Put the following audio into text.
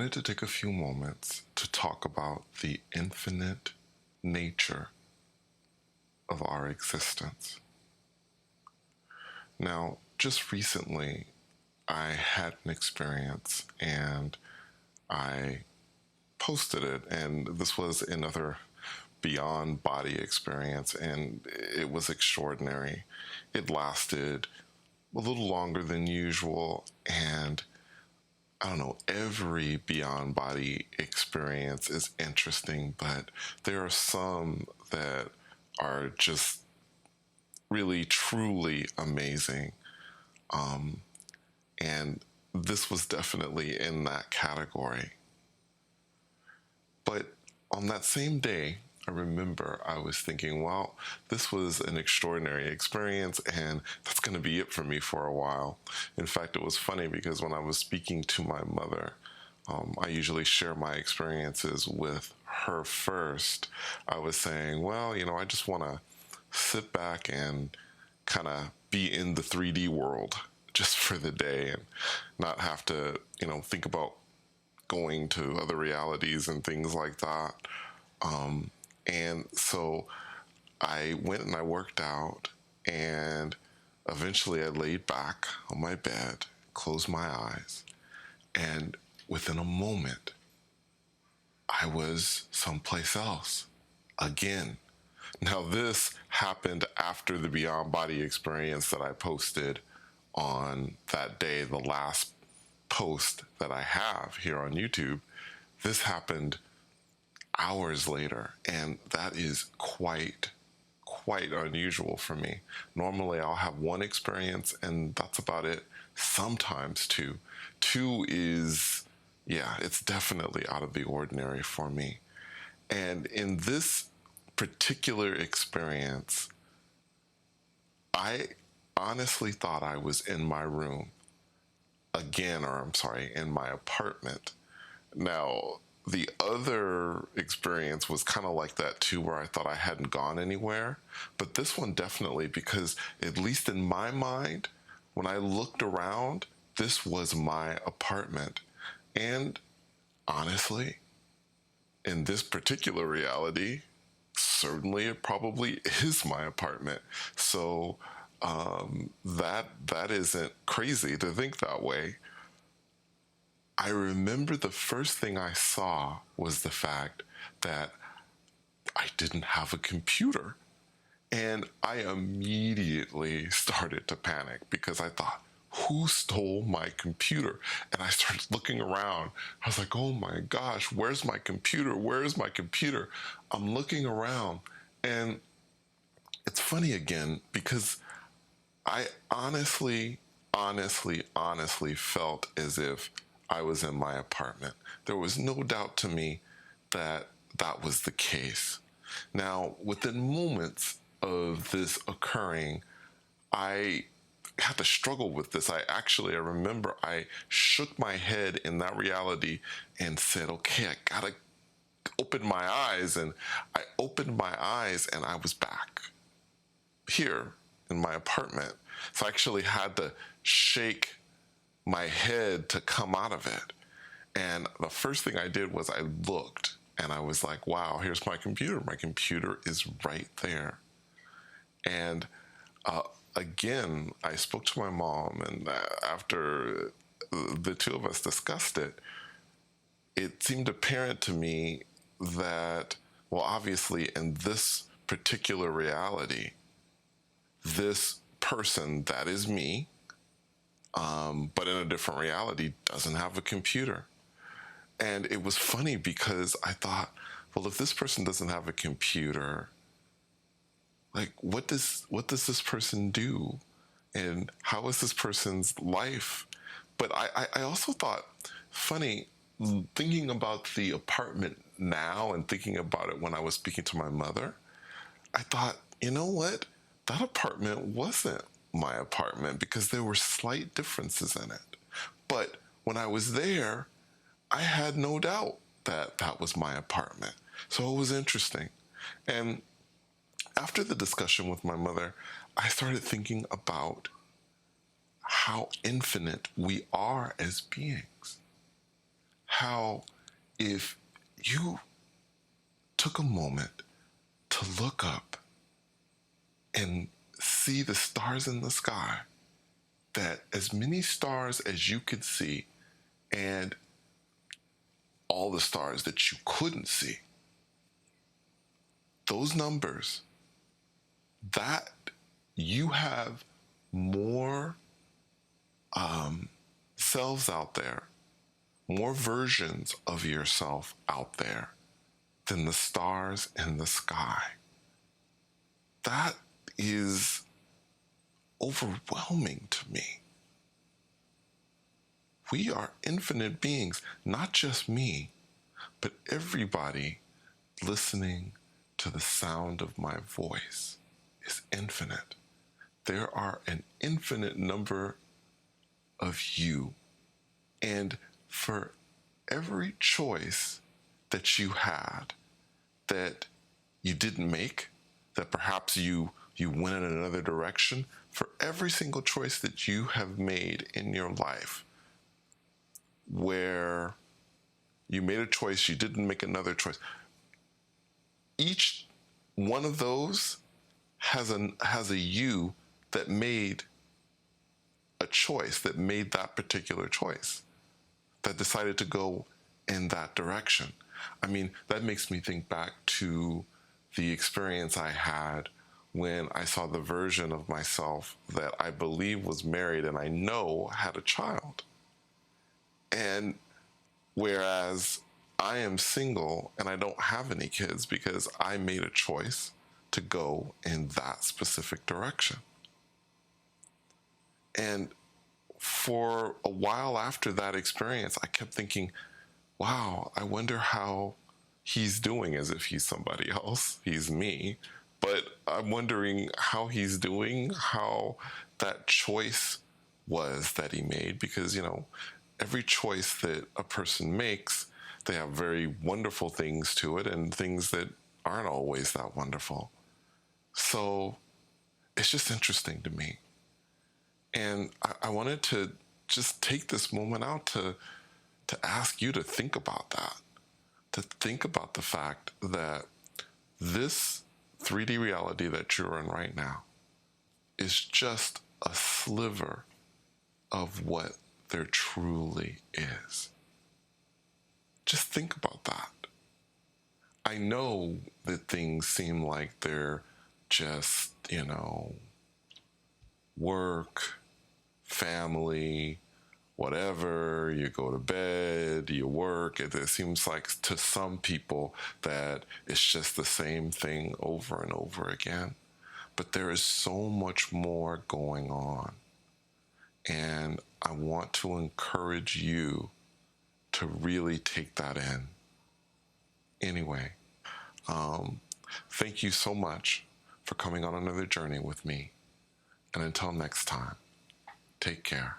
wanted to take a few moments to talk about the infinite nature of our existence. Now, just recently, I had an experience and I posted it, and this was another beyond body experience, and it was extraordinary. It lasted a little longer than usual, and I don't know, every beyond body experience is interesting, but there are some that are just really, truly amazing. Um, and this was definitely in that category. But on that same day, I remember I was thinking, well, this was an extraordinary experience, and that's going to be it for me for a while. In fact, it was funny because when I was speaking to my mother, I usually share my experiences with her first. I was saying, well, I just want to sit back and kind of be in the 3D world just for the day and not have to, think about going to other realities and things like that. And so I went and I worked out, and eventually I laid back on my bed, closed my eyes, and within a moment, I was someplace else again. Now, this happened after the Beyond Body experience that I posted on that day, the last post that I have here on YouTube. This happened hours later, and that is quite unusual for me. Normally I'll have one experience and that's about it. Sometimes two. Two is, yeah, it's definitely out of the ordinary for me. And in this particular experience, I honestly thought I was in my room again, or I'm sorry, in my apartment. Now, the other experience was kind of like that too, where I thought I hadn't gone anywhere. But this one definitely, because at least in my mind, when I looked around, this was my apartment. And honestly, in this particular reality, certainly it probably is my apartment. So that isn't crazy to think that way. I remember the first thing I saw was the fact that I didn't have a computer. And I immediately started to panic because I thought, who stole my computer? And I started looking around. I was like, oh my gosh, where's my computer? Where's my computer? I'm looking around. And it's funny again because I honestly felt as if I was in my apartment. There was no doubt to me that that was the case. Now, within moments of this occurring, I had to struggle with this. I remember I shook my head in that reality and said, okay, I gotta open my eyes. And I opened my eyes and I was back here in my apartment. So I actually had to shake my head to come out of it. And the first thing I did was I looked and I was like, wow, here's my computer. My computer is right there. And again, I spoke to my mom, and after the two of us discussed it, it seemed apparent to me that, well, obviously in this particular reality, this person, that is me, but in a different reality, doesn't have a computer. And it was funny because I thought, well, if this person doesn't have a computer, like what does this person do? And how is this person's life? But I also thought, funny, thinking about the apartment now and thinking about it when I was speaking to my mother, I thought, you know what? That apartment wasn't my apartment because there were slight differences in it. But when I was there, I had no doubt that that was my apartment. So it was interesting. And after the discussion with my mother, I started thinking about how infinite we are as beings. how if you took a moment to look up and see the stars in the sky, that as many stars as you could see and all the stars that you couldn't see, those numbers, that you have more selves out there, more versions of yourself out there than the stars in the sky. That is overwhelming to me. We are infinite beings, not just me, but everybody listening to the sound of my voice is infinite. There are an infinite number of you. And for every choice that you had that you didn't make, that perhaps you went in another direction, for every single choice that you have made in your life where you made a choice, you didn't make another choice, each one of those has a you that made a choice, that made that particular choice, that decided to go in that direction. I mean, that makes me think back to the experience I had when I saw the version of myself that I believe was married and I know had a child. And whereas I am single and I don't have any kids because I made a choice to go in that specific direction. And for a while after that experience, I kept thinking, wow, I wonder how he's doing, as if he's somebody else. He's me. But I'm wondering how he's doing, how that choice was that he made, because, every choice that a person makes, they have very wonderful things to it and things that aren't always that wonderful. So it's just interesting to me. And I wanted to just take this moment out to ask you to think about that, to think about the fact that this 3D reality that you're in right now is just a sliver of what there truly is. Just think about that. I know that things seem like they're just, work, family, whatever, you go to bed, you work. It seems like to some people that it's just the same thing over and over again. But there is so much more going on. And I want to encourage you to really take that in. Anyway, thank you so much for coming on another journey with me. And until next time, take care.